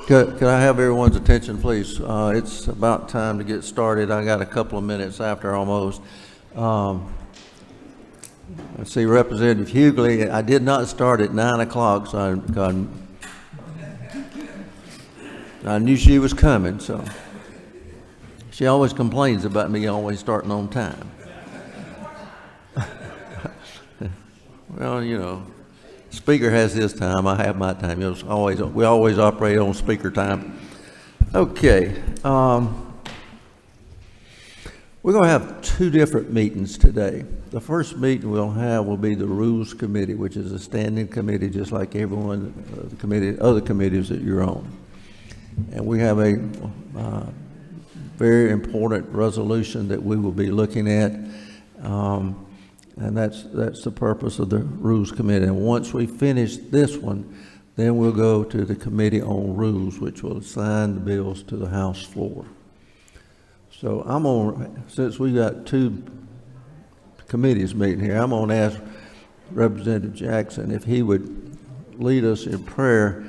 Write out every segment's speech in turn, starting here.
Could I have everyone's attention, please? It's about time to get started. I got a couple of minutes after almost. I see Representative Hughley. I did not start at 9 o'clock, so I knew she was coming, so she always complains about me always starting on time. Well, you know, Speaker has his time, I have my time. We always operate on Speaker time. Okay. We're going to have two different meetings today. The first meeting we'll have will be the Rules Committee, which is a standing committee just like everyone, other committees that you're on. And we have a very important resolution that we will be looking at. And that's the purpose of the Rules Committee. And once we finish this one, then we'll go to the Committee on Rules, which will assign the bills to the House floor. So since we got two committees meeting here, I'm going to ask Representative Jackson if he would lead us in prayer,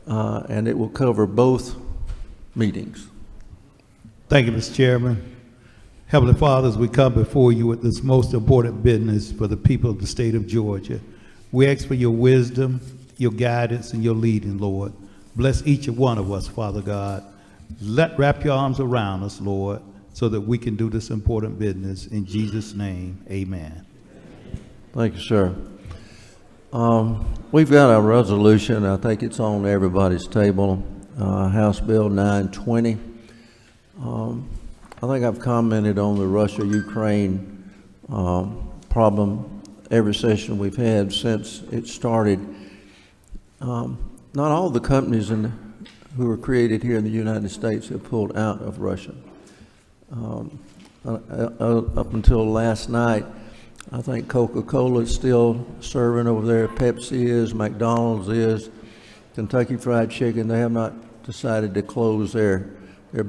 and it will cover both meetings. Thank you, Mr. Chairman. Heavenly Father, as we come before you with this most important business for the people of the state of Georgia, we ask for your wisdom, your guidance, and your leading, Lord. Bless each and one of us, Father God. Wrap your arms around us, Lord, so that we can do this important business. In Jesus' name, amen. Thank you, sir. We've got a resolution. I think it's on everybody's table, House Bill 920. I think I've commented on the Russia-Ukraine problem every session we've had since it started. Not all the companies who were created here in the United States have pulled out of Russia. Up until last night, I think Coca-Cola is still serving over there, Pepsi is, McDonald's is, Kentucky Fried Chicken. They have not decided to close their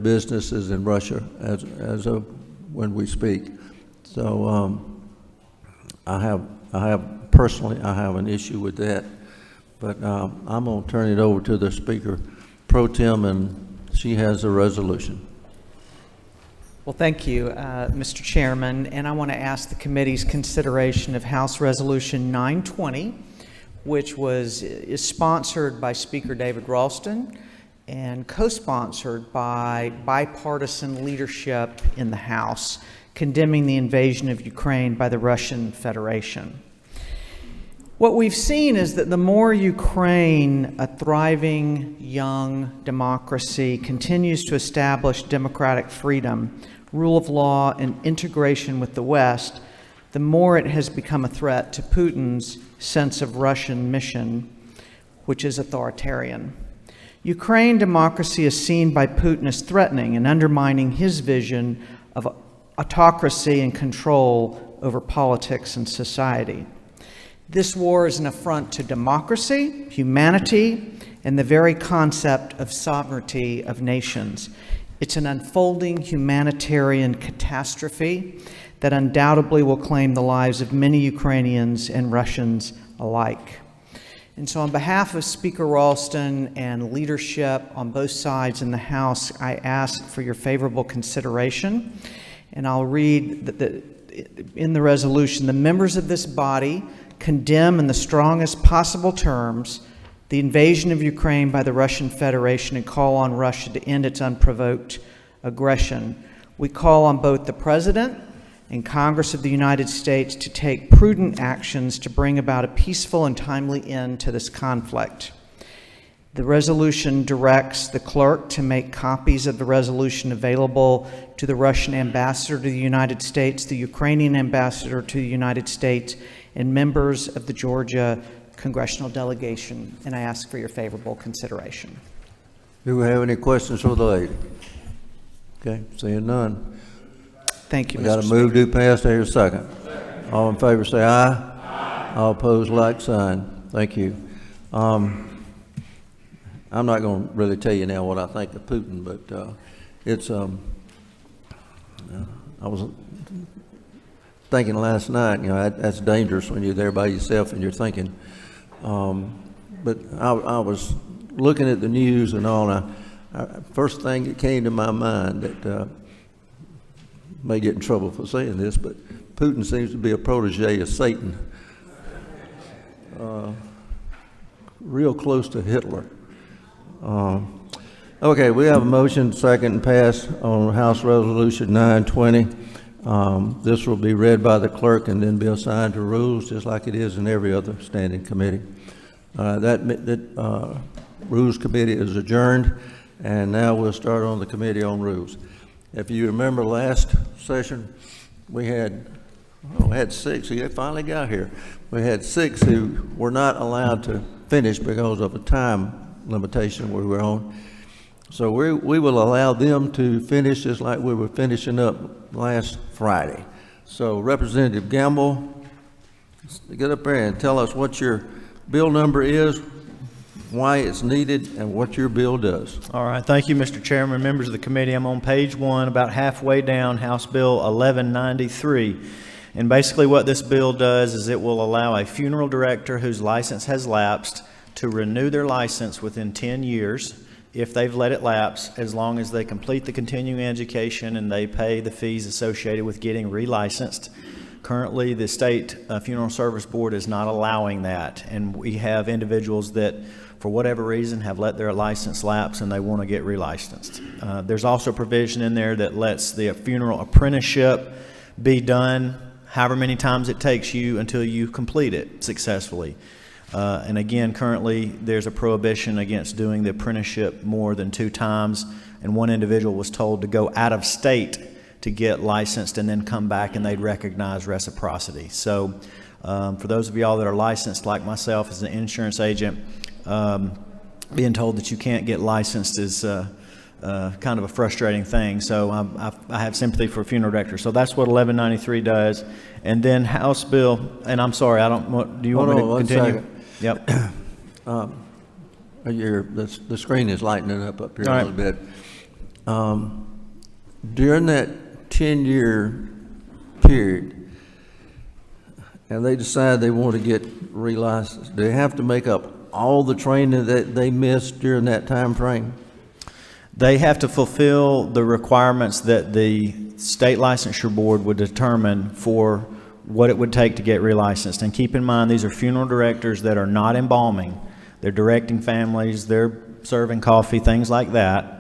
businesses in Russia as of when we speak. So I have personally an issue with that, but I'm going to turn it over to the Speaker Pro Tem, and she has a resolution. Well, thank you, Mr. Chairman, and I want to ask the committee's consideration of House Resolution 920, which is sponsored by Speaker David Ralston and co-sponsored by bipartisan leadership in the House, condemning the invasion of Ukraine by the Russian Federation. What we've seen is that the more Ukraine, a thriving young democracy, continues to establish democratic freedom, rule of law, and integration with the West, the more it has become a threat to Putin's sense of Russian mission, which is authoritarian. Ukraine democracy is seen by Putin as threatening and undermining his vision of autocracy and control over politics and society. This war is an affront to democracy, humanity, and the very concept of sovereignty of nations. It's an unfolding humanitarian catastrophe that undoubtedly will claim the lives of many Ukrainians and Russians alike. And so on behalf of Speaker Ralston and leadership on both sides in the House, I ask for your favorable consideration. And I'll read in the resolution, the members of this body condemn in the strongest possible terms the invasion of Ukraine by the Russian Federation and call on Russia to end its unprovoked aggression. We call on both the President and Congress of the United States to take prudent actions to bring about a peaceful and timely end to this conflict. The resolution directs the clerk to make copies of the resolution available to the Russian ambassador to the United States, the Ukrainian ambassador to the United States, and members of the Georgia congressional delegation, and I ask for your favorable consideration. Do we have any questions for the lady? Okay, seeing none. Thank you, We Mr. got a move to pass. There, second. All in favor say aye. Aye. All opposed, like sign. Thank you. I'm not going to really tell you now what I think of Putin, but it's I was thinking last night, that's dangerous when you're there by yourself and you're thinking. But I was looking at the news and all, first thing that came to my mind that may get in trouble for saying this, but Putin seems to be a protege of Satan, real close to Hitler. Okay, we have a motion, second, and pass on House Resolution 920. This will be read by the clerk and then be assigned to rules, just like it is in every other standing committee. That Rules Committee is adjourned, and now we'll start on the Committee on Rules. If you remember last session, we had six. He finally got here. We had six who were not allowed to finish because of a time limitation we were on. So we will allow them to finish just like we were finishing up last Friday. So Representative Gamble, get up there and tell us what your bill number is, why it's needed, and what your bill does. All right, thank you, Mr. Chairman, members of the committee. I'm on page 1, about halfway down, House Bill 1193. And basically what this bill does is it will allow a funeral director whose license has lapsed to renew their license within 10 years if they've let it lapse, as long as they complete the continuing education and they pay the fees associated with getting relicensed. Currently, the State Funeral Service Board is not allowing that, and we have individuals that, for whatever reason, have let their license lapse and they want to get relicensed. There's also provision in there that lets the funeral apprenticeship be done however many times it takes you until you complete it successfully. And again, currently, there's a prohibition against doing the apprenticeship more than 2 times, and one individual was told to go out of state to get licensed and then come back and they'd recognize reciprocity. So for those of y'all that are licensed like myself as an insurance agent, being told that you can't get licensed is kind of a frustrating thing. So I have sympathy for funeral directors. So that's what 1193 does. And then House Bill, and I'm sorry, do you want me to continue? Second. Yep. The screen is lightening up here All a right. little bit. During that 10-year period, and they decide they want to get relicensed, do they have to make up all the training that they missed during that time frame? They have to fulfill the requirements that the state licensure board would determine for what it would take to get relicensed. And keep in mind, these are funeral directors that are not embalming. They're directing families, they're serving coffee, things like that.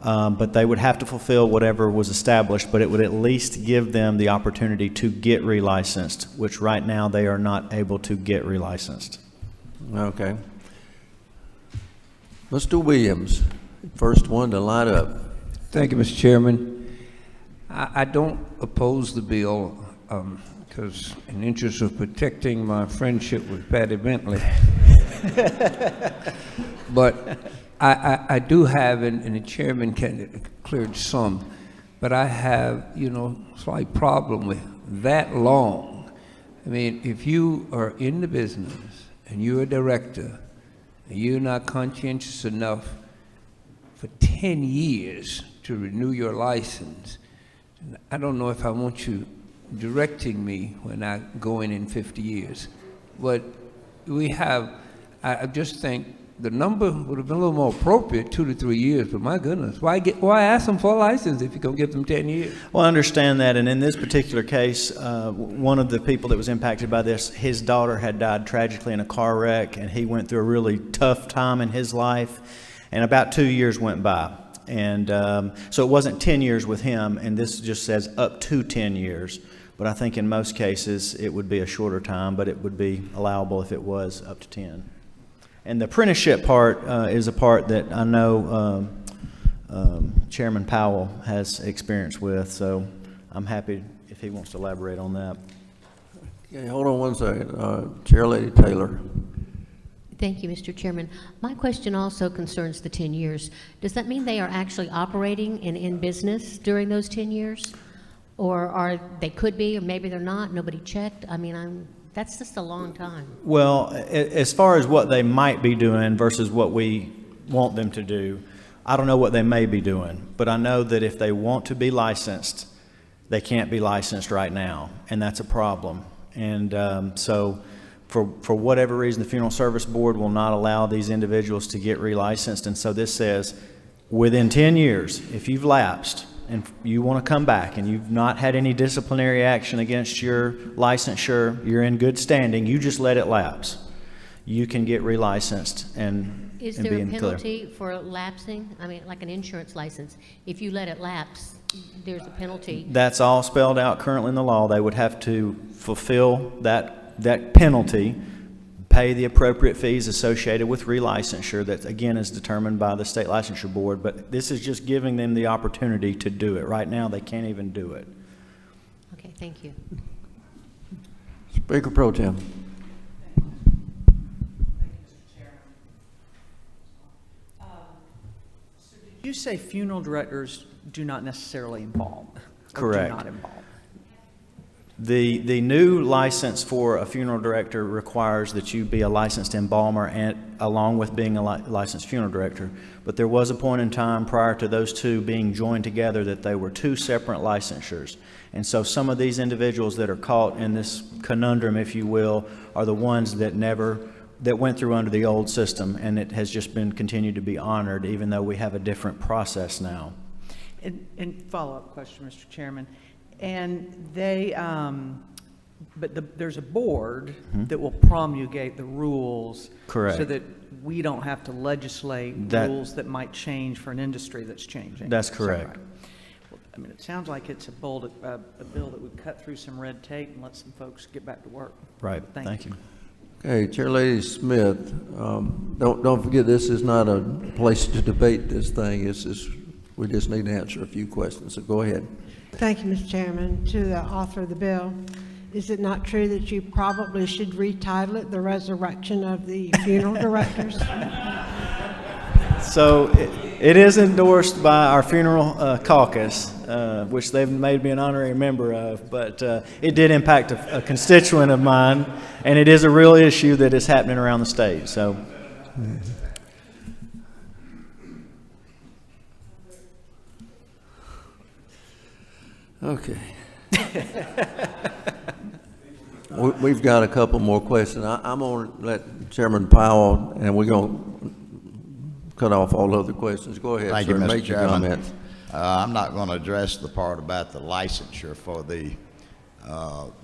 But they would have to fulfill whatever was established, but it would at least give them the opportunity to get relicensed, which right now they are not able to get relicensed. Okay. Mr. Williams, first one to light up. Thank you, Mr. Chairman. I don't oppose the bill because in the interest of protecting my friendship with Patty Bentley. But I do have, and the chairman cleared some, but I have, slight problem with that long. I mean, if you are in the business and you're a director and you're not conscientious enough for 10 years to renew your license, I don't know if I want you directing me when I go in 50 years. But I just think the number would have been a little more appropriate, 2 to 3 years, but my goodness, why ask them for a license if you're going to give them 10 years? Well, I understand that, and in this particular case, one of the people that was impacted by this, his daughter had died tragically in a car wreck, and he went through a really tough time in his life, and about 2 years went by. And so it wasn't 10 years with him, and this just says up to 10 years. But I think in most cases, it would be a shorter time, but it would be allowable if it was up to 10. And the apprenticeship part is a part that I know Chairman Powell has experience with, so I'm happy if he wants to elaborate on that. Okay, hold on one second. Chair Lady Taylor. Thank you, Mr. Chairman. My question also concerns the 10 years. Does that mean they are actually operating and in business during those 10 years? Or they could be, or maybe they're not, nobody checked? I mean, that's just a long time. Well, as far as what they might be doing versus what we want them to do, I don't know what they may be doing, but I know that if they want to be licensed, they can't be licensed right now, and that's a problem. And so for whatever reason, the Funeral Service Board will not allow these individuals to get relicensed. And so this says, within 10 years, if you've lapsed and you want to come back and you've not had any disciplinary action against your licensure, you're in good standing, you just let it lapse. You can get relicensed and Is and there be a in clear. penalty for lapsing? I mean, like an insurance license, if you let it lapse, there's a penalty. That's all spelled out currently in the law. They would have to fulfill that penalty, pay the appropriate fees associated with relicensure that, again, is determined by the State Licensure Board. But this is just giving them the opportunity to do it. Right now, they can't even do it. Okay, thank you. Speaker Pro Tem. You say funeral directors do not necessarily embalm? Correct. Or do not embalm? The new license for a funeral director requires that you be a licensed embalmer and along with being a licensed funeral director. But there was a point in time prior to those two being joined together that they were two separate licensures. And so some of these individuals that are caught in this conundrum, if you will, are the ones that went through under the old system, and it has just been continued to be honored, even though we have a different process now. And follow-up question, Mr. Chairman. And they, there's a board that will promulgate the rules. Correct. So that we don't have to legislate rules that might change for an industry that's changing. That's Is that correct. right? Well, I mean, it sounds like it's a bill that would cut through some red tape and let some folks get back to work. Right. Thank you. Okay, Chairlady Smith, don't forget, this is not a place to debate this thing. We just need to answer a few questions, so go ahead. Thank you, Mr. Chairman. To the author of the bill, is it not true that you probably should retitle it The Resurrection of the Funeral Directors? So it is endorsed by our funeral caucus, which they've made me an honorary member of, but it did impact a constituent of mine, and it is a real issue that is happening around the state. So. Okay. We've got a couple more questions. I'm going to let Chairman Powell, and we're going to cut off all other questions. Go ahead, Thank sir. you, Mr. Make your Chairman. comments. I'm not going to address the part about the licensure for the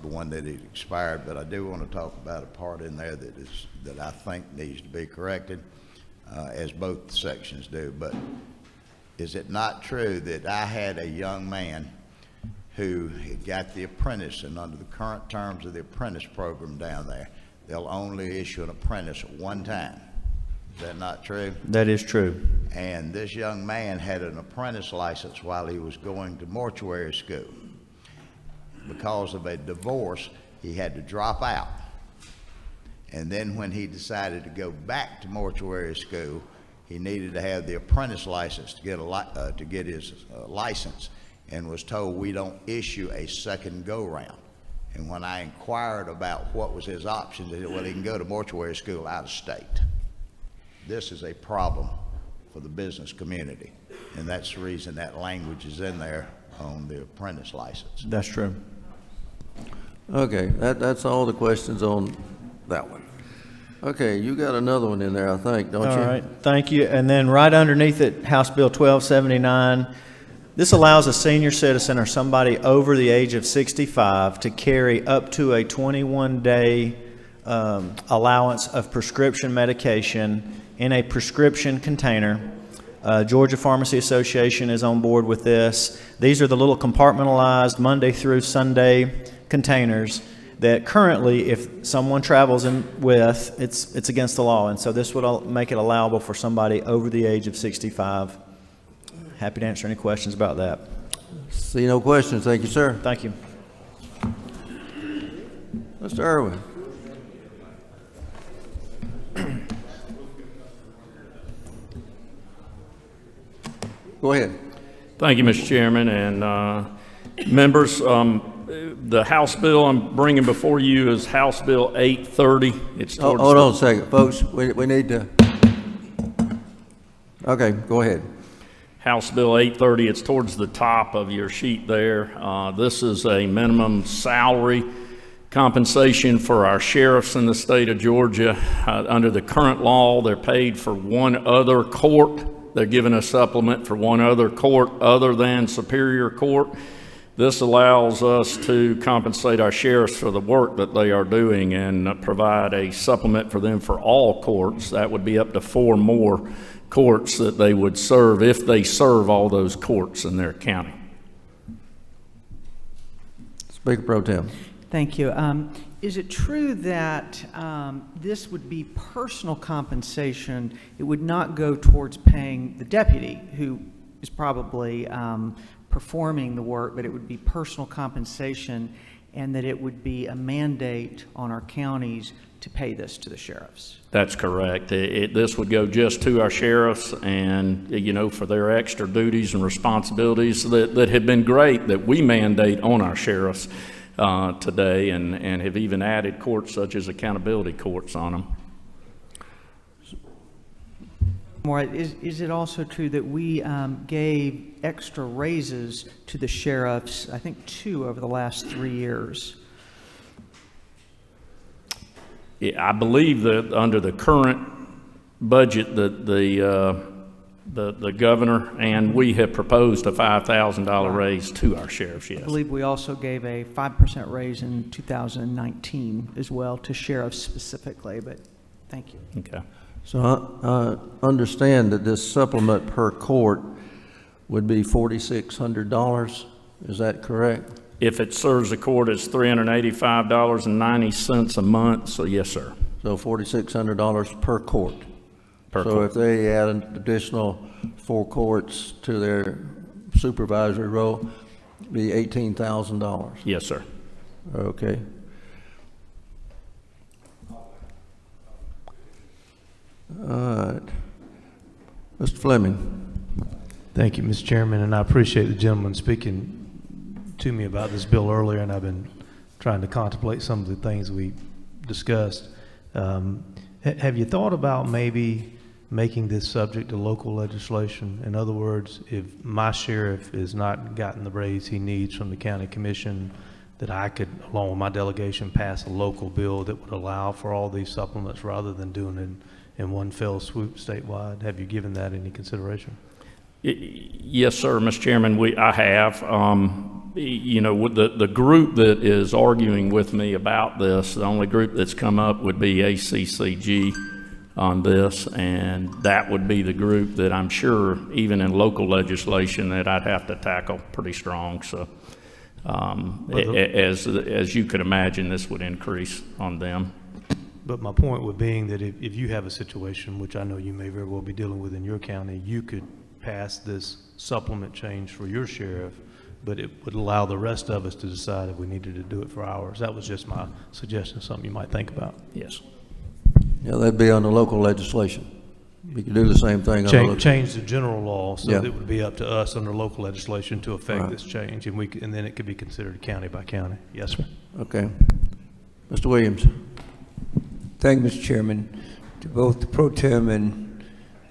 one that expired, but I do want to talk about a part in there that I think needs to be corrected, as both sections do. But is it not true that I had a young man who had got the apprentice, and under the current terms of the apprentice program down there, they'll only issue an apprentice at one time? Is that not true? That is true. And this young man had an apprentice license while he was going to mortuary school. Because of a divorce, he had to drop out. And then when he decided to go back to mortuary school, he needed to have the apprentice license to get his license, and was told we don't issue a second go-round. And when I inquired about what was his options, they said, well, he can go to mortuary school out of state. This is a problem for the business community, and that's the reason that language is in there on the apprentice license. That's true. Okay, that's all the questions on that one. Okay, you got another one in there, I think, don't you? All right, thank you. And then right underneath it, House Bill 1279, this allows a senior citizen or somebody over the age of 65 to carry up to a 21-day allowance of prescription medication in a prescription container. Georgia Pharmacy Association is on board with this. These are the little compartmentalized Monday through Sunday containers that currently, if someone travels with, it's against the law. And so this would make it allowable for somebody over the age of 65. Happy to answer any questions about that. See no questions. Thank you, sir. Thank you. Mr. Irwin. Go ahead. Thank you, Mr. Chairman, and members. The House bill I'm bringing before you is House Bill 830. It's towards Hold on a second, folks. We need to. Okay, go ahead. House Bill 830. It's towards the top of your sheet there. This is a minimum salary compensation for our sheriffs in the state of Georgia. Under the current law, they're paid for one other court. They're given a supplement for one other court other than Superior Court. This allows us to compensate our sheriffs for the work that they are doing and provide a supplement for them for all courts. That would be up to 4 more courts that they would serve if they serve all those courts in their county. Speaker Pro Tem. Thank you. Is it true that this would be personal compensation? It would not go towards paying the deputy, who is probably performing the work, but it would be personal compensation, and that it would be a mandate on our counties to pay this to the sheriffs? That's correct. This would go just to our sheriffs and, you know, for their extra duties and responsibilities that have been great that we mandate on our sheriffs today, and have even added courts such as accountability courts on them. Is it also true that we gave extra raises to the sheriffs, I think 2 over the last 3 years? Yeah, I believe that under the current budget that the governor and we have proposed a $5,000 raise to our sheriffs, yes. I believe we also gave a 5% raise in 2019 as well to sheriffs specifically, but thank you. Okay. So I understand that this supplement per court would be $4,600. Is that correct? If it serves the court, it's $385.90 a month, so yes, sir. So $4,600 per court. Per So court. if they add an additional 4 courts to their supervisory role, it'd be $18,000. Yes, sir. Okay. All right. Mr. Fleming. Thank you, Mr. Chairman, and I appreciate the gentleman speaking to me about this bill earlier, and I've been trying to contemplate some of the things we discussed. Have you thought about maybe making this subject to local legislation? In other words, if my sheriff has not gotten the raise he needs from the county commission, that I could, along with my delegation, pass a local bill that would allow for all these supplements rather than doing it in one fell swoop statewide? Have you given that any consideration? Yes, sir, Mr. Chairman, I have. You know, with the group that is arguing with me about this, the only group that's come up would be ACCG on this, and that would be the group that I'm sure, even in local legislation, that I'd have to tackle pretty strong. So, as you could imagine, this would increase on them. But my point would being that if you have a situation, which I know you may very well be dealing with in your county, you could pass this supplement change for your sheriff, but it would allow the rest of us to decide if we needed to do it for ours. That was just my suggestion, something you might think about. Yes. Yeah, that'd be under local legislation. We could do the same thing. Change the general law so Yeah. that it would be up to us under local legislation to affect Right. this change, and and then it could be considered county by county. Yes, sir. Okay. Mr. Williams. Thank you, Mr. Chairman. To both the Pro Tem and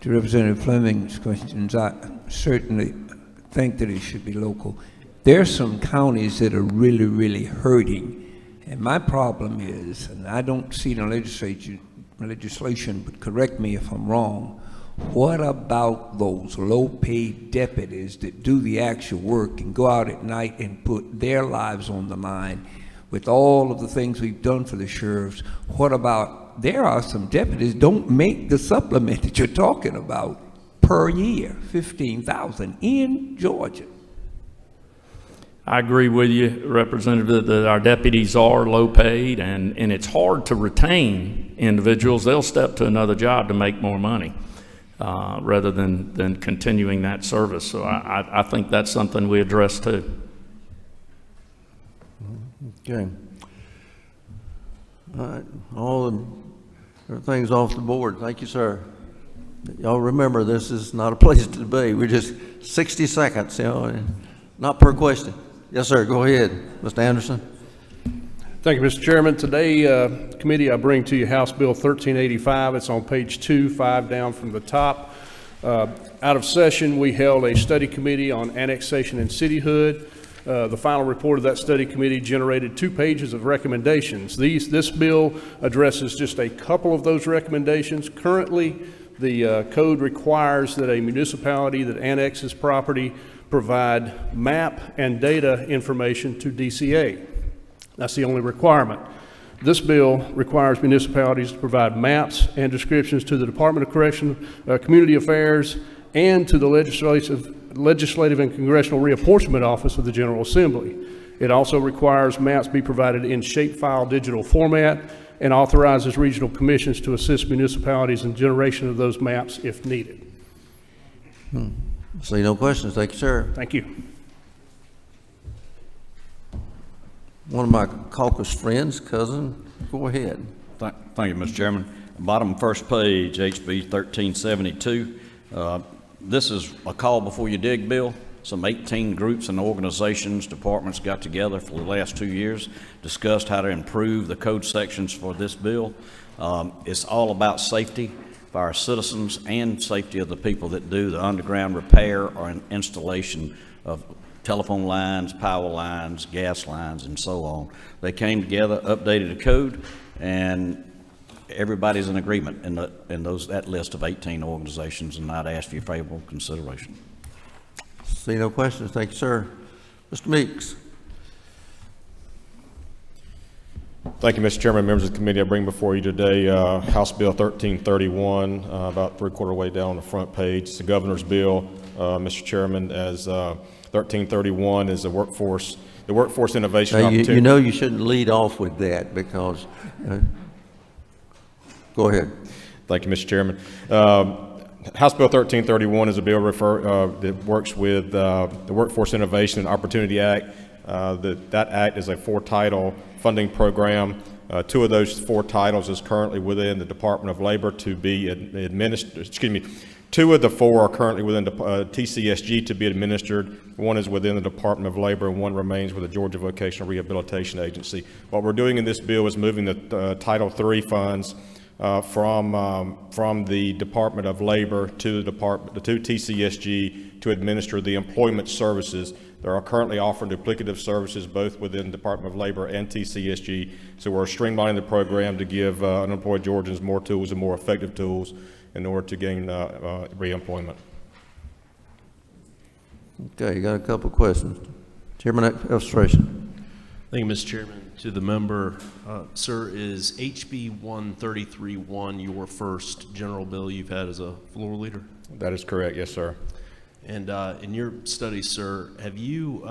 to Representative Fleming's questions, I certainly think that it should be local. There are some counties that are really, really hurting, and my problem is, and I don't see it in legislation, but correct me if I'm wrong, what about those low-paid deputies that do the actual work and go out at night and put their lives on the line with all of the things we've done for the sheriffs? What about, there are some deputies don't make the supplement that you're talking about per year, $15,000 in Georgia. I agree with you, Representative, that our deputies are low paid, and it's hard to retain individuals. They'll step to another job to make more money rather than continuing that service. So I think that's something we address too. Okay. All right. Everything's off the board. Thank you, sir. Y'all remember, this is not a place to debate. We're just 60 seconds, you know, not per question. Yes, sir. Go ahead, Mr. Anderson. Thank you, Mr. Chairman. Today, committee, I bring to you House Bill 1385. It's on page 2, 5 down from the top. Out of session, we held a study committee on annexation and cityhood. The final report of that study committee generated 2 pages of recommendations. This bill addresses just a couple of those recommendations. Currently, the code requires that a municipality that annexes property provide map and data information to DCA. That's the only requirement. This bill requires municipalities to provide maps and descriptions to the Department of Community Affairs and to the Legislative and Congressional Reapportionment Office of the General Assembly. It also requires maps be provided in shapefile digital format and authorizes regional commissions to assist municipalities in generation of those maps if needed. See no questions. Thank you, sir. Thank you. One of my caucus friends, cousin, go ahead. Thank you, Mr. Chairman. Bottom first page, HB 1372. This is a call before you dig bill. Some 18 groups and organizations, departments got together for the last 2 years, discussed how to improve the code sections for this bill. It's all about safety for our citizens and safety of the people that do the underground repair or installation of telephone lines, power lines, gas lines, and so on. They came together, updated the code, and everybody's in agreement in that list of 18 organizations, and I'd ask for your favorable consideration. See no questions. Thank you, sir. Mr. Meeks. Thank you, Mr. Chairman, members of the committee. I bring before you today House Bill 1331, about 3/4 way down the front page. It's the governor's bill, Mr. Chairman, as 1331 is the workforce innovation opportunity. You know you shouldn't lead off with that because, go ahead. Thank you, Mr. Chairman. House Bill 1331 is a bill that works with the Workforce Innovation and Opportunity Act. That act is a 4-title funding program. 2 of those 4 titles is currently within the Department of Labor to be administered. 2 of the 4 are currently within the TCSG to be administered. 1 is within the Department of Labor, and 1 remains with the Georgia Vocational Rehabilitation Agency. What we're doing in this bill is moving the Title III funds from the Department of Labor to TCSG to administer the employment services. There are currently offering duplicative services both within the Department of Labor and TCSG. So we're streamlining the program to give unemployed Georgians more tools and more effective tools in order to gain reemployment. Okay, you got a couple of questions. Chairman, illustration. Thank you, Mr. Chairman. To the member, sir, is HB 1331 your first general bill you've had as a floor leader? That is correct, yes, sir. And in your study, sir, have you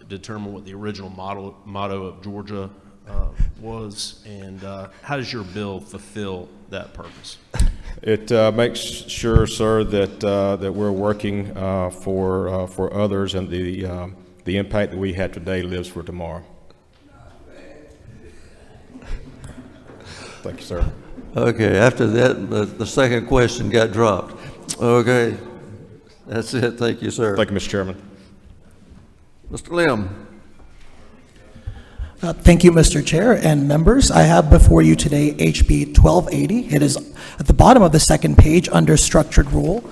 determined what the original motto of Georgia was, and how does your bill fulfill that purpose? It makes sure, sir, that we're working for others, and the impact that we have today lives for tomorrow. Thank you, sir. Okay, after that, the second question got dropped. Okay, that's it. Thank you, sir. Thank you, Mr. Chairman. Mr. Lim. Thank you, Mr. Chair and members. I have before you today HB 1280. It is at the bottom of the second page under structured rule.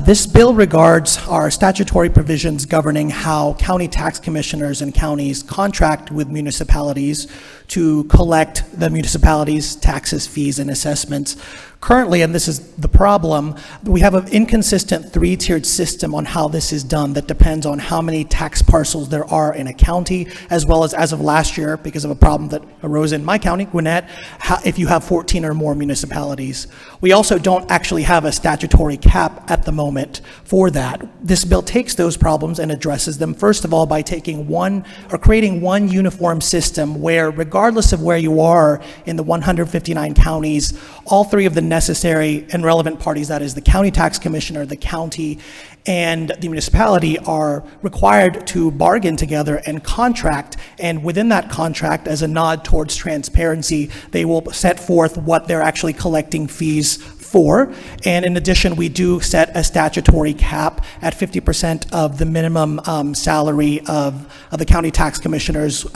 This bill regards our statutory provisions governing how county tax commissioners and counties contract with municipalities to collect the municipalities' taxes, fees, and assessments. Currently, and this is the problem, we have an inconsistent 3-tiered system on how this is done that depends on how many tax parcels there are in a county, as well as of last year, because of a problem that arose in my county, Gwinnett, if you have 14 or more municipalities. We also don't actually have a statutory cap at the moment for that. This bill takes those problems and addresses them, first of all, by creating one uniform system where, regardless of where you are in the 159 counties, all 3 of the necessary and relevant parties, that is the county tax commissioner, the county, and the municipality, are required to bargain together and contract. And within that contract, as a nod towards transparency, they will set forth what they're actually collecting fees for. And in addition, we do set a statutory cap at 50% of the minimum salary of the county tax commissioners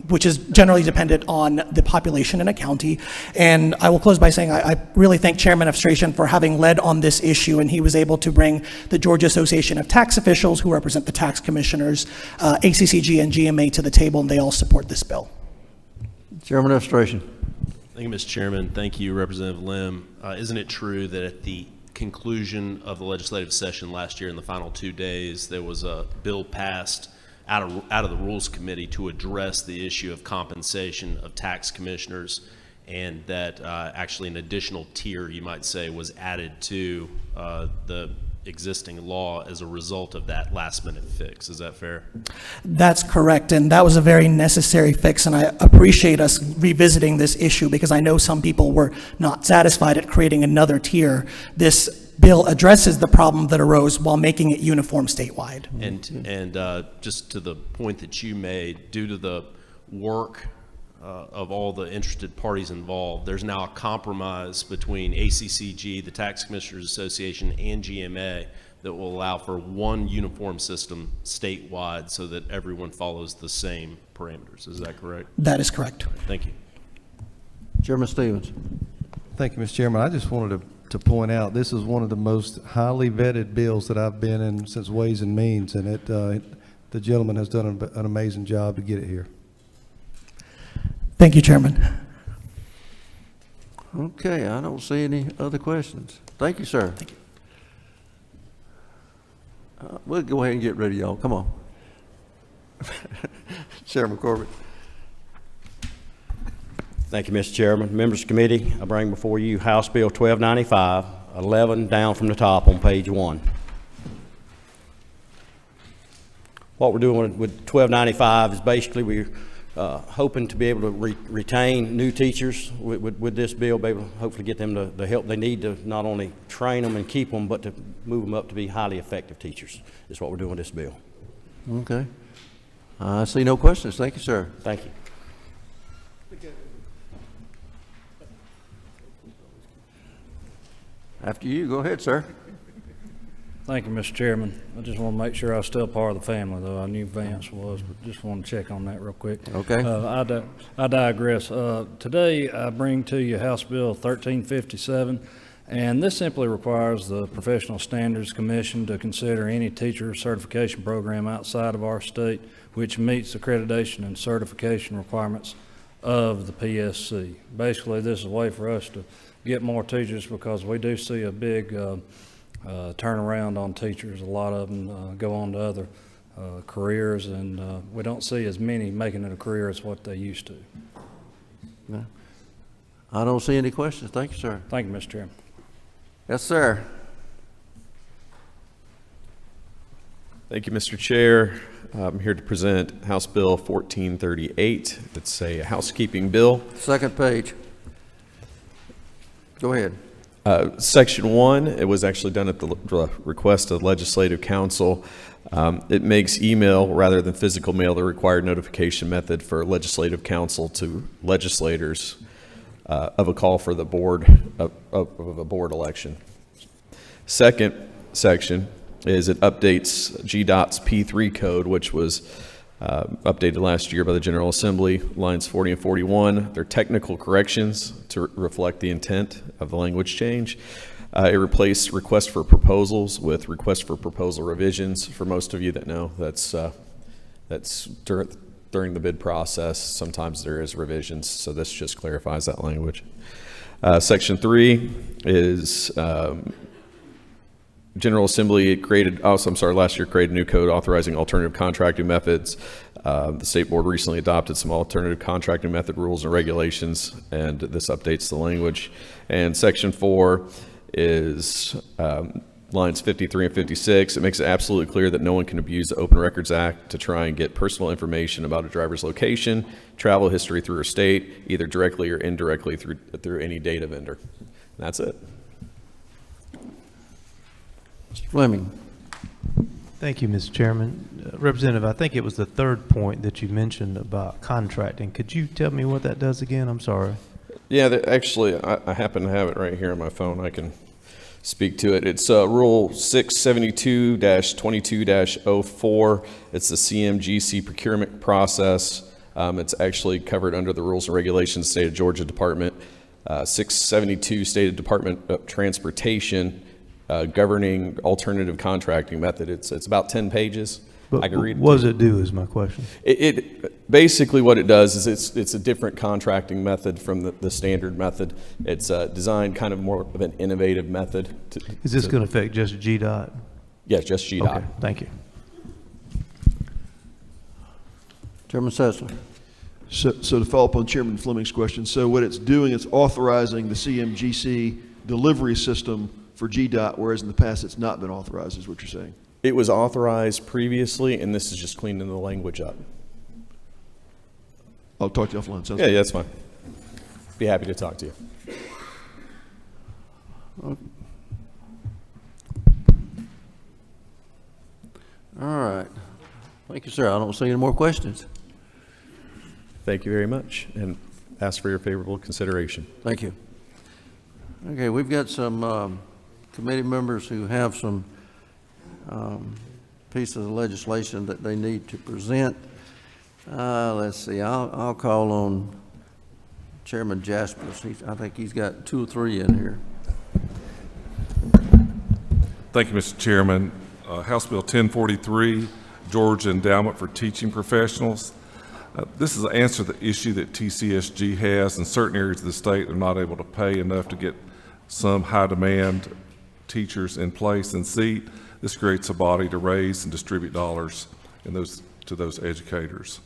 which is generally dependent on the population in a county. And I will close by saying I really thank Chairman Efstration for having led on this issue, and he was able to bring the Georgia Association of Tax Officials, who represent the tax commissioners, ACCG and GMA to the table, and they all support this bill. Chairman Efstration. Thank you, Mr. Chairman. Thank you, Representative Lim. Isn't it true that at the conclusion of the legislative session last year, in the final 2 days, there was a bill passed out of the Rules Committee to address the issue of compensation of tax commissioners, and that actually an additional tier, you might say, was added to the existing law as a result of that last-minute fix? Is that fair? That's correct, and that was a very necessary fix, and I appreciate us revisiting this issue because I know some people were not satisfied at creating another tier. This bill addresses the problem that arose while making it uniform statewide. And just to the point that you made, due to the work of all the interested parties involved, there's now a compromise between ACCG, the Tax Commissioners Association, and GMA that will allow for one uniform system statewide so that everyone follows the same parameters. Is that correct? That is correct. Thank you. Chairman Stevens. Thank you, Mr. Chairman. I just wanted to point out this is one of the most highly vetted bills that I've been in since Ways and Means, and the gentleman has done an amazing job to get it here. Thank you, Chairman. Okay, I don't see any other questions. Thank you, sir. Thank you. We'll go ahead and get ready, y'all. Come on. Chairman Corbett. Thank you, Mr. Chairman. Members of the committee, I bring before you House Bill 1295, 11 down from the top on page 1. What we're doing with 1295 is basically we're hoping to be able to retain new teachers with this bill, be able to hopefully get them the help they need to not only train them and keep them, but to move them up to be highly effective teachers. Is what we're doing with this bill. Okay. I see no questions. Thank you, sir. Thank you. After you, go ahead, sir. Thank you, Mr. Chairman. I just want to make sure I was still part of the family, though. I knew Vance was, but just want to check on that real quick. Okay. I digress. Today, I bring to you House Bill 1357, and this simply requires the Professional Standards Commission to consider any teacher certification program outside of our state which meets accreditation and certification requirements of the PSC. Basically, this is a way for us to get more teachers because we do see a big turnaround on teachers. A lot of them go on to other careers, and we don't see as many making it a career as what they used to. No. I don't see any questions. Thank you, sir. Thank you, Mr. Chairman. Yes, sir. Thank you, Mr. Chair. I'm here to present House Bill 1438. It's a housekeeping bill. Second page. Go ahead. Section 1, it was actually done at the request of Legislative Council. It makes email rather than physical mail the required notification method for Legislative Council to legislators of a call for the board of a board election. Second section is it updates GDOT's P3 code, which was updated last year by the General Assembly, lines 40 and 41. They're technical corrections to reflect the intent of the language change. It replaced request for proposals with request for proposal revisions. For most of you that know, that's during the bid process. Sometimes there is revisions, so this just clarifies that language. Section 3 is General Assembly last year created a new code authorizing alternative contracting methods. The State Board recently adopted some alternative contracting method rules and regulations, and this updates the language. And Section 4 is lines 53 and 56. It makes it absolutely clear that no one can abuse the Open Records Act to try and get personal information about a driver's location, travel history through a state, either directly or indirectly through any data vendor. And that's it. Mr. Fleming. Thank you, Mr. Chairman. Representative, I think it was the third point that you mentioned about contracting. Could you tell me what that does again? I'm sorry. Yeah, actually, I happen to have it right here on my phone. I can speak to it. It's Rule 672-22-04. It's the CMGC procurement process. It's actually covered under the Rules and Regulations, State of Georgia Department 672, State Department of Transportation, governing alternative contracting method. It's about 10 pages. But I can read it. what does it do is my question. It basically what it does is it's a different contracting method from the standard method. It's designed kind of more of an innovative method. Is this going to affect just GDOT? Yes, just GDOT. Okay, thank you. Chairman Sessler. So to follow up on Chairman Fleming's question, so what it's doing, it's authorizing the CMGC delivery system for GDOT, whereas in the past it's not been authorized, is what you're saying? It was authorized previously, and this is just cleaning the language up. I'll talk to you offline. Sounds Yeah, good. that's fine. Be happy to talk to you. All right. Thank you, sir. I don't see any more questions. Thank you very much, and ask for your favorable consideration. Thank you. Okay, we've got some committee members who have some pieces of legislation that they need to present. Let's see, I'll call on Chairman Jaspers. I think he's got 2 or 3 in here. Thank you, Mr. Chairman. House Bill 1043, Georgia Endowment for Teaching Professionals. This is an answer to the issue that TCSG has. In certain areas of the state, they're not able to pay enough to get some high-demand teachers in place and seat. This creates a body to raise and distribute dollars to those educators.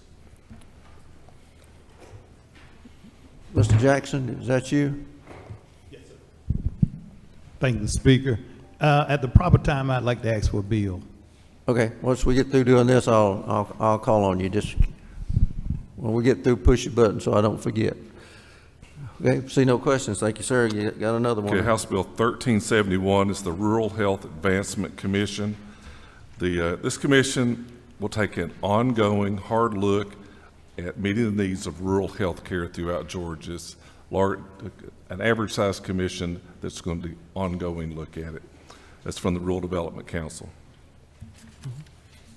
Mr. Jackson, is that you? Yes, sir. Thank you, Speaker. At the proper time, I'd like to ask for a bill. Okay, once we get through doing this, I'll call on you. Just when we get through, push your button so I don't forget. Okay, see no questions. Thank you, sir. You got another one. Okay, House Bill 1371 is the Rural Health Advancement Commission. This commission will take an ongoing hard look at meeting the needs of rural health care throughout Georgia. It's an average-sized commission that's going to do ongoing look at it. That's from the Rural Development Council.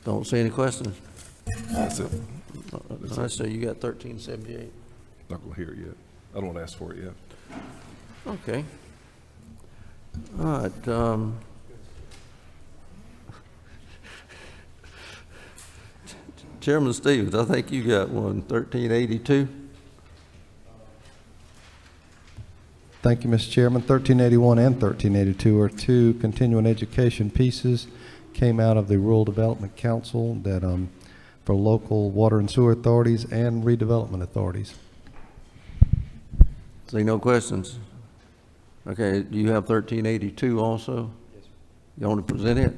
Don't see any questions. That's it. I say you got 1378. Not going to hear it yet. I don't want to ask for it yet. Okay. All right. Chairman Stevens, I think you got one, 1382. Thank you, Mr. Chairman. 1381 and 1382 are 2 continuing education pieces, came out of the Rural Development Council that for local water and sewer authorities and redevelopment authorities. See no questions. Okay, do you have 1382 also? Yes, sir. You want to present it?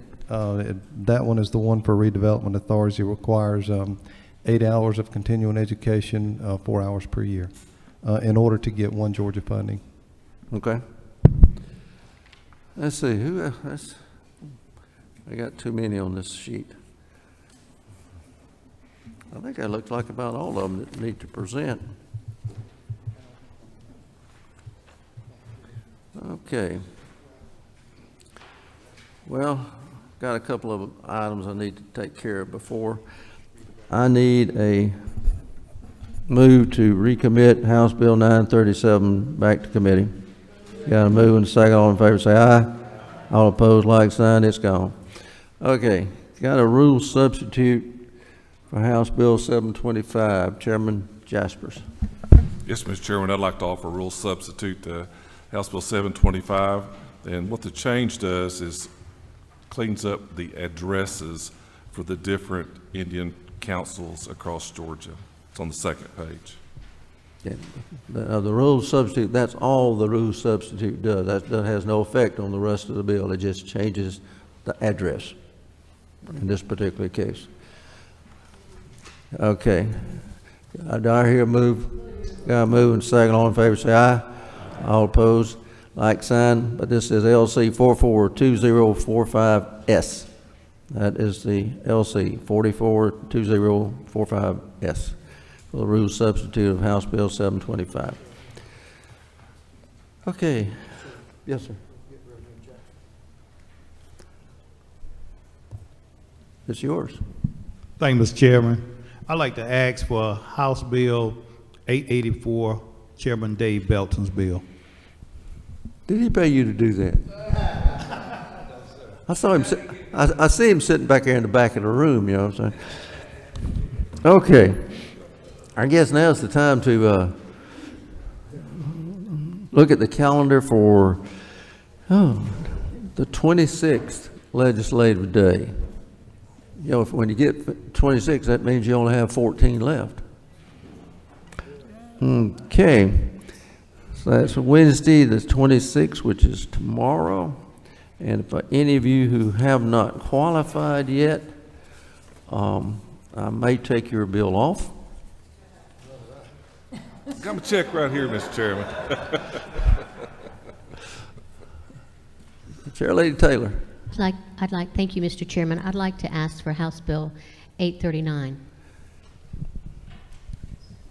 That one is the one for redevelopment authorities. It requires 8 hours of continuing education, 4 hours per year, in order to get One Georgia funding. Okay. Let's see, I got too many on this sheet. I think that looks like about all of them that need to present. Okay. Well, got a couple of items I need to take care of before. I need a move to recommit House Bill 937 back to committee. Got a move and a second. All in favor say aye. All opposed, like sign. It's gone. Okay. Got a rule substitute for House Bill 725. Chairman Jaspers. Yes, Mr. Chairman, I'd like to offer a rule substitute to House Bill 725. And what the change does is cleans up the addresses for the different Indian councils across Georgia. It's on the second page. Yeah. The rule substitute, that's all the rule substitute does. That has no effect on the rest of the bill. It just changes the address in this particular case. Okay. Do I hear a move? Got a move and second. All in favor say aye. All opposed, like sign. But this is LC 442045S. That is the LC 442045S. For the rule substitute of House Bill 725. Okay. Yes, sir. It's yours. Thank you, Mr. Chairman. I'd like to ask for House Bill 884, Chairman Dave Belton's bill. Did he pay you to do that? I saw him. I see him sitting back there in the back of the room. You know what I'm saying? Okay. I guess now's the time to look at the calendar for the 26th legislative day. You know, when you get 26, that means you only have 14 left. Okay. So that's Wednesday, the 26th, which is tomorrow. And for any of you who have not qualified yet, I may take your bill off. Got my check right here, Mr. Chairman. Chair Lady Taylor. Thank you, Mr. Chairman. I'd like to ask for House Bill 839.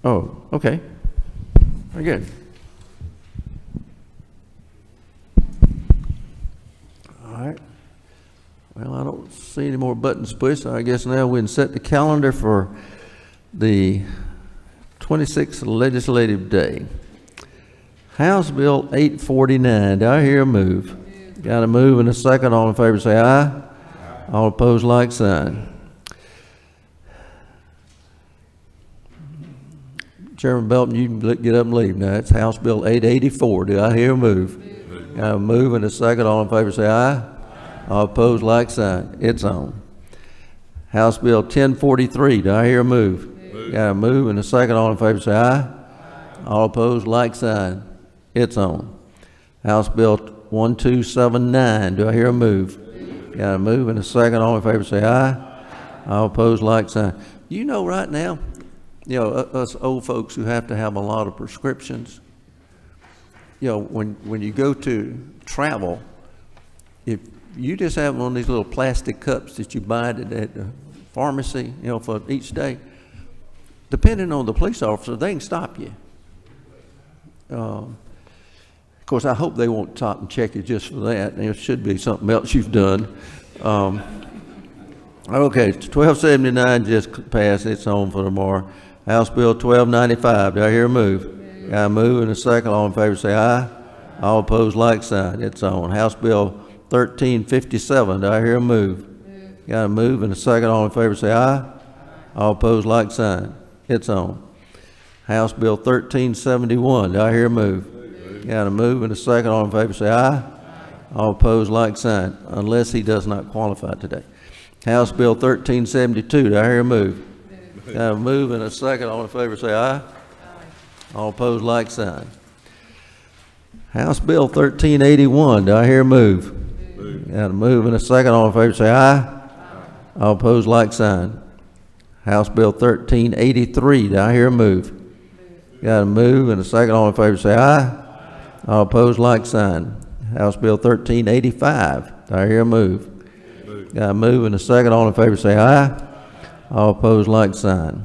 Oh, okay. Very good. All right. Well, I don't see any more buttons pushed, so I guess now we can set the calendar for the 26th legislative day. House Bill 849. Do I hear a move? Got a move and a second. All in favor say aye. All opposed, like sign. Chairman Belton, you can get up and leave now. It's House Bill 884. Do I hear a move? Got a move and a second. All in favor say aye. All opposed, like sign. It's on. House Bill 1043. Do I hear a move? Got a move and a second. All in favor say aye. All opposed, like sign. It's on. House Bill 1279. Do I hear a move? Got a move and a second. All in favor say aye. All opposed, like sign. You know, right now, you know, us old folks who have to have a lot of prescriptions, you know, when you go to travel, if you just have one of these little plastic cups that you buy at the pharmacy, you know, for each day, depending on the police officer, they can stop you. Of course, I hope they won't stop and check you just for that. There should be something else you've done. Okay, 1279 just passed. It's on for tomorrow. House Bill 1295. Do I hear a move? Got a move and a second. All in favor say aye. All opposed, like sign. It's on. House Bill 1357. Do I hear a move? Got a move and a second. All in favor say aye. All opposed, like sign. It's on. House Bill 1371. Do I hear a move? Got a move and a second. All in favor say aye. All opposed, like sign, unless he does not qualify today. House Bill 1372. Do I hear a move? Got a move and a second. All in favor say aye. All opposed, like sign. House Bill 1381. Do I hear a move? Got a move and a second. All in favor say aye. All opposed, like sign. House Bill 1383. Do I hear a move? Got a move and a second. All in favor say aye. All opposed, like sign. House Bill 1385. Do I hear a move? Got a move and a second. All in favor say aye. All opposed, like sign.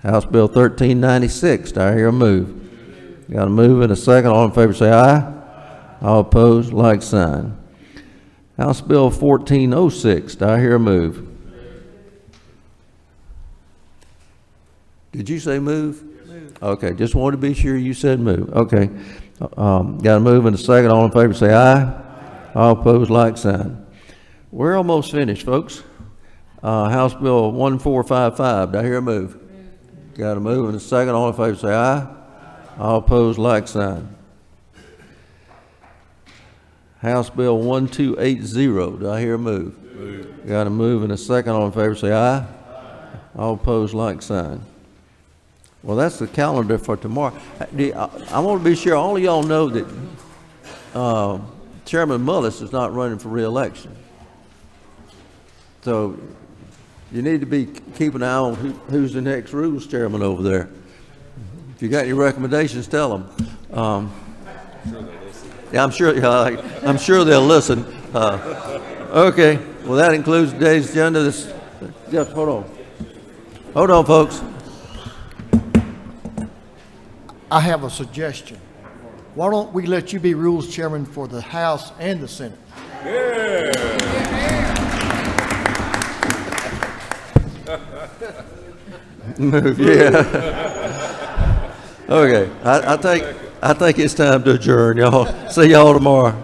House Bill 1396. Do I hear a move? Got a move and a second. All in favor say aye. All opposed, like sign. House Bill 1406. Do I hear a move? Did you say move? Move. Okay, just wanted to be sure you said move. Okay. Got a move and a second. All in favor say aye. All opposed, like sign. We're almost finished, folks. House Bill 1455. Do I hear a move? Got a move and a second. All in favor say aye. All opposed, like sign. House Bill 1280. Do I hear a move? Got a move and a second. All in favor say aye. All opposed, like sign. Well, that's the calendar for tomorrow. I want to be sure all of y'all know that Chairman Mullis is not running for re-election. So you need to be keeping an eye on who's the next rules chairman over there. If you got any recommendations, tell them. Yeah, I'm sure they'll listen. Okay, well, that includes today's agenda. Just hold on, folks. I have a suggestion. Why don't we let you be rules chairman for the House and the Senate? Move, yeah. Okay, I think it's time to adjourn, y'all. See y'all tomorrow.